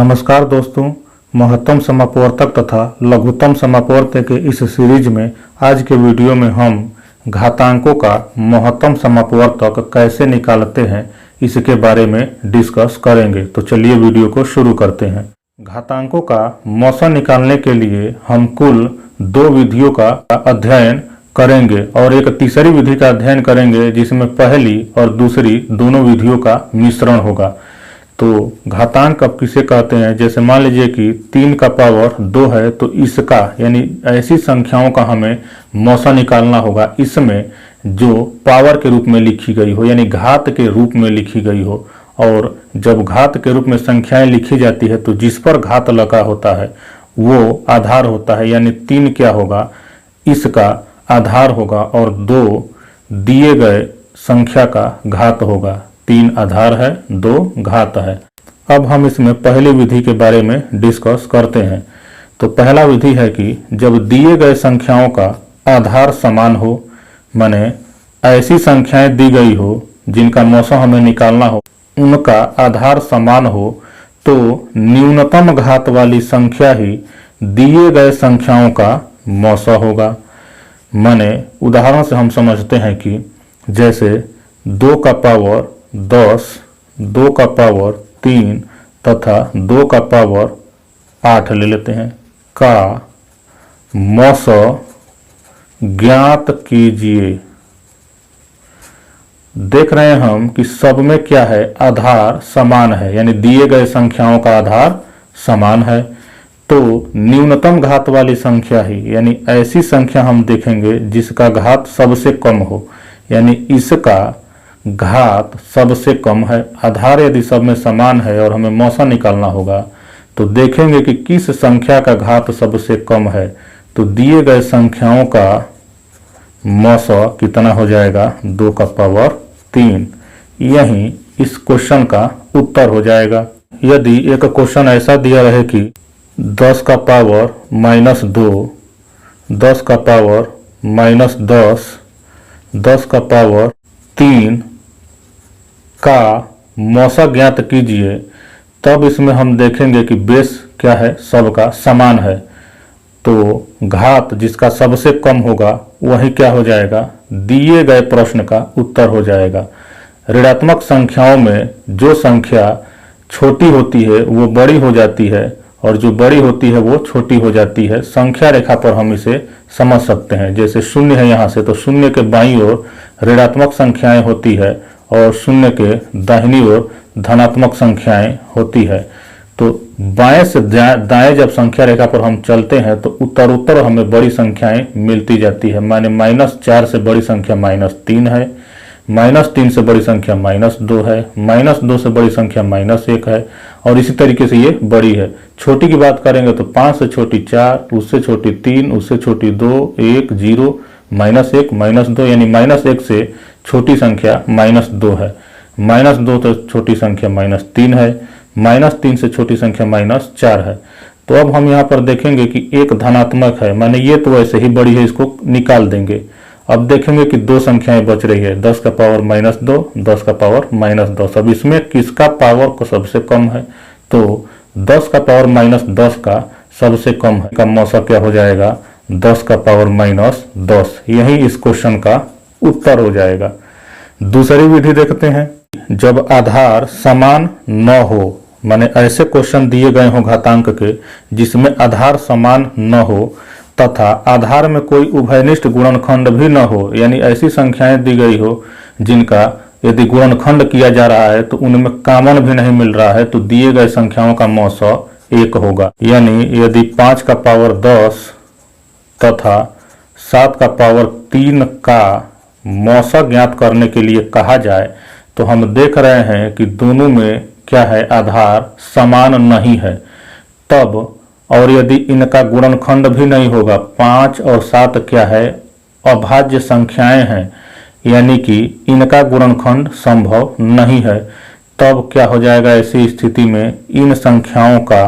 नमस्कार दोस्तों, महत्तम समापवर्तक तथा लघुत्तम समापवर्तक के इस सीरीज में आज के वीडियो में हम घातांकों का महत्तम समापवर्तक कैसे निकालते हैं इसके बारे में डिस्कस करेंगे। तो चलिए वीडियो को शुरू करते हैं। घातांकों का मौसा निकालने के लिए हम कुल दो विधियों का अध्ययन करेंगे और एक तीसरी विधि का अध्ययन करेंगे जिसमें पहली और दूसरी दोनों विधियों का मिश्रण होगा। तो घातांक अब किसे कहते हैं, जैसे मान लीजिए कि 3 का पावर 2 है तो इसका यानी ऐसी संख्याओं का हमें मौसा निकालना होगा इसमें जो पावर के रूप में लिखी गई हो यानी घात के रूप में लिखी गई हो। और जब घात के रूप में संख्याएं लिखी जाती है तो जिस पर घात लगा होता है वो आधार होता है, यानी 3 क्या होगा, इसका आधार होगा और 2 दिए गए संख्या का घात होगा। 3 आधार है, 2 घात है। अब हम इसमें पहली विधि के बारे में डिस्कस करते हैं। तो पहला विधि है कि जब दिए गए संख्याओं का आधार समान हो, माने ऐसी संख्याएं दी गई हो जिनका मौसा हमें निकालना हो, उनका आधार समान हो तो न्यूनतम घात वाली संख्या ही दिए गए संख्याओं का मौसा होगा। माने उदाहरण से हम समझते हैं कि जैसे 2 का पावर 10, 2 का पावर 3 तथा 2 का पावर 8 ले लेते हैं का मौसा ज्ञात कीजिए। देख रहे हैं हम कि सब में क्या है, आधार समान है, यानी दिए गए संख्याओं का आधार समान है। तो न्यूनतम घात वाली संख्या ही यानी ऐसी संख्या हम देखेंगे जिसका घात सबसे कम हो, यानी इसका घात सबसे कम है। आधार यदि सब में समान है और हमें मौसा निकालना होगा तो देखेंगे कि किस संख्या का घात सबसे कम है। तो दिए गए संख्याओं का मौसा कितना हो जाएगा, 2 का पावर 3। यही इस क्वेश्चन का उत्तर हो जाएगा। यदि एक क्वेश्चन ऐसा दिया रहे कि 10 का पावर -2, 10 का पावर -10, 10 का पावर 3 का मौसा ज्ञात कीजिए, तब इसमें हम देखेंगे कि बेस क्या है, सबका समान है। तो घात जिसका सबसे कम होगा वही क्या हो जाएगा, दिए गए प्रश्न का उत्तर हो जाएगा। ऋणात्मक संख्याओं में जो संख्या छोटी होती है वो बड़ी हो जाती है और जो बड़ी होती है वो छोटी हो जाती है। संख्या रेखा पर हम इसे समझ सकते हैं। जैसे 0 है यहाँ से, तो 0 के बाईं ओर ऋणात्मक संख्याएं होती है और 0 के दाहिनी ओर धनात्मक संख्याएं होती है। तो बाएं से दाएं जब संख्या रेखा पर हम चलते हैं तो उत्तरोत्तर हमें बड़ी संख्याएं मिलती जाती है। माने -4 से बड़ी संख्या -3 है, -3 से बड़ी संख्या -2 है, -2 से बड़ी संख्या -1 है और इसी तरीके से ये बड़ी है। छोटी की बात करेंगे तो 5 से छोटी 4, उससे छोटी 3, उससे छोटी 2, 1, 0, -1, -2, यानी -1 से छोटी संख्या -2 है, -2 से छोटी संख्या -3 है, -3 से छोटी संख्या -4 है। तो अब हम यहाँ पर देखेंगे कि एक धनात्मक है, माने ये तो वैसे ही बड़ी है, इसको निकाल देंगे। अब देखेंगे कि 2 संख्याएं बच रही है, 10 का पावर -2, 10 का पावर -10। अब इसमें किसका पावर को सबसे कम है, तो 10 का पावर -10 का सबसे कम है, का मौसा क्या हो जाएगा, 10 का पावर -10। यही इस क्वेश्चन का उत्तर हो जाएगा। दूसरी विधि देखते हैं। जब आधार समान न हो, माने ऐसे क्वेश्चन दिए गए हो घातांक के जिसमें आधार समान न हो तथा आधार में कोई उभयनिष्ठ गुणनखंड भी न हो, यानी ऐसी संख्याएं दी गई हो जिनका यदि गुणनखंड किया जा रहा है तो उनमें कॉमन भी नहीं मिल रहा है, तो दिए गए संख्याओं का मौसा 1 होगा। यानी यदि 5 का पावर 10 तथा 7 का पावर 3 का मौसा ज्ञात करने के लिए कहा जाए तो हम देख रहे हैं कि दोनों में क्या है, आधार समान नहीं है। तब और यदि इनका गुणनखंड भी नहीं होगा, 5 और 7 क्या है, अभाज्य संख्याएं हैं, यानी कि इनका गुणनखंड संभव नहीं है। तब क्या हो जाएगा, ऐसी स्थिति में इन संख्याओं का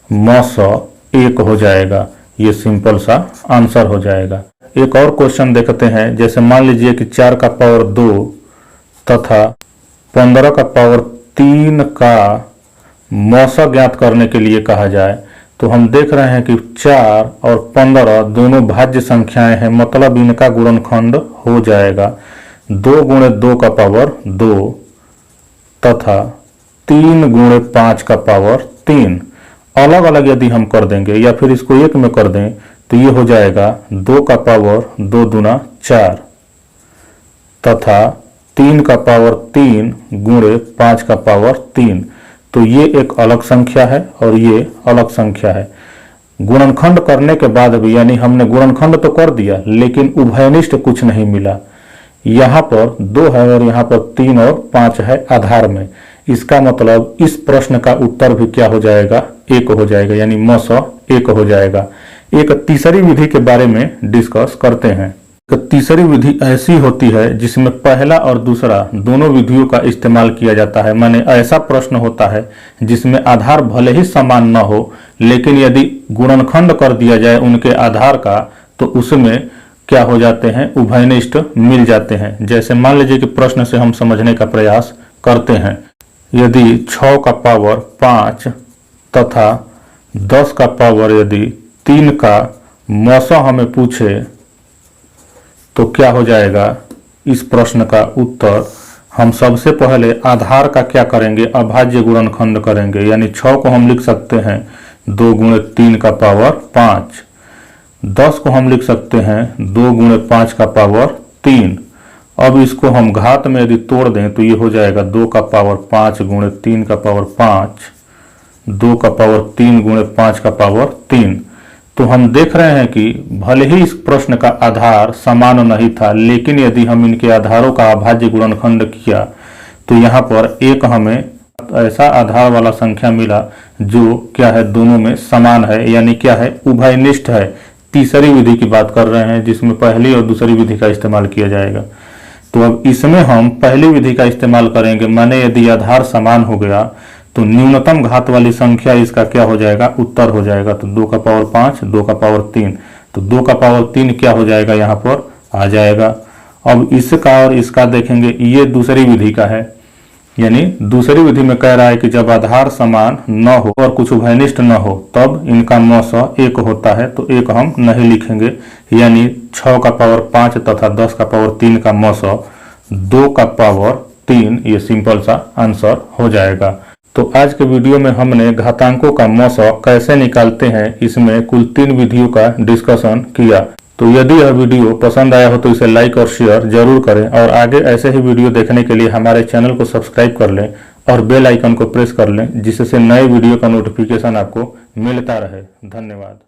मौसा 1 हो जाएगा। ये सिंपल सा आंसर हो जाएगा। एक और क्वेश्चन देखते हैं। जैसे मान लीजिए कि 4 का पावर 2 तथा 15 का पावर 3 का मौसा ज्ञात करने के लिए कहा जाए तो हम देख रहे हैं कि 4 और 15 दोनों भाज्य संख्याएं हैं, मतलब इनका गुणनखंड हो जाएगा 2 गुणे 2 का पावर 2 तथा 3 गुणे 5 का पावर 3। अलग अलग यदि हम कर देंगे या फिर इसको एक में कर दें तो ये हो जाएगा 2 का पावर 2 दूना 4 तथा 3 का पावर 3 गुणे 5 का पावर 3। तो ये एक अलग संख्या है और ये अलग संख्या है। गुणनखंड करने के बाद भी, यानी हमने गुणनखंड तो कर दिया लेकिन उभयनिष्ठ कुछ नहीं मिला। यहाँ पर 2 है और यहाँ पर 3 और 5 है आधार में। इसका मतलब इस प्रश्न का उत्तर भी क्या हो जाएगा, 1 हो जाएगा, यानी मस 1 हो जाएगा। एक तीसरी विधि के बारे में डिस्कस करते हैं। तीसरी विधि ऐसी होती है जिसमें पहला और दूसरा दोनों विधियों का इस्तेमाल किया जाता है। माने ऐसा प्रश्न होता है जिसमें आधार भले ही समान न हो, लेकिन यदि गुणनखंड कर दिया जाए उनके आधार का तो उसमें क्या हो जाते हैं, उभयनिष्ठ मिल जाते हैं। जैसे मान लीजिए कि प्रश्न से हम समझने का प्रयास करते हैं। यदि 6 का पावर 5 तथा 10 का पावर यदि 3 का मौसा हमें पूछे तो क्या हो जाएगा इस प्रश्न का उत्तर। हम सबसे पहले आधार का क्या करेंगे, अभाज्य गुणनखंड करेंगे। यानी 6 को हम लिख सकते हैं 2 गुणे 3 का पावर 5, 10 को हम लिख सकते हैं 2 गुणे 5 का पावर 3। अब इसको हम घात में यदि तोड़ दें तो ये हो जाएगा 2 का पावर 5 गुणे 3 का पावर 5, 2 का पावर 3 गुणे 5 का पावर 3। तो हम देख रहे हैं कि भले ही इस प्रश्न का आधार समान नहीं था, लेकिन यदि हम इनके आधारों का अभाज्य गुणनखंड किया तो यहाँ पर एक हमें ऐसा आधार वाला संख्या मिला जो क्या है, दोनों में समान है, यानी क्या है, उभयनिष्ठ है। तीसरी विधि की बात कर रहे हैं जिसमें पहली और दूसरी विधि का इस्तेमाल किया जाएगा। तो अब इसमें हम पहली विधि का इस्तेमाल करेंगे। माने यदि आधार समान हो गया तो न्यूनतम घात वाली संख्या इसका क्या हो जाएगा, उत्तर हो जाएगा। तो 2 का पावर 5, 2 का पावर 3, तो 2 का पावर 3 क्या हो जाएगा, यहाँ पर आ जाएगा। अब इसका और इसका देखेंगे, ये दूसरी विधि का है। यानी दूसरी विधि में कह रहा है कि जब आधार समान न हो और कुछ उभयनिष्ठ न हो तब इनका मौस 1 होता है। तो 1 हम नहीं लिखेंगे, यानी 6 का पावर 5 तथा 10 का पावर 3 का मौस 2 का पावर 3, ये सिंपल सा आंसर हो जाएगा। तो आज के वीडियो में हमने घातांकों का मौसा कैसे निकालते हैं, इसमें कुल 3 विधियों का डिस्कशन किया। तो यदि यह वीडियो पसंद आया हो तो इसे लाइक और शेयर जरूर करें और आगे ऐसे ही वीडियो देखने के लिए हमारे चैनल को सब्सक्राइब कर लें और बेल आइकन को प्रेस कर लें, जिससे नए वीडियो का नोटिफिकेशन आपको मिलता रहे। धन्यवाद।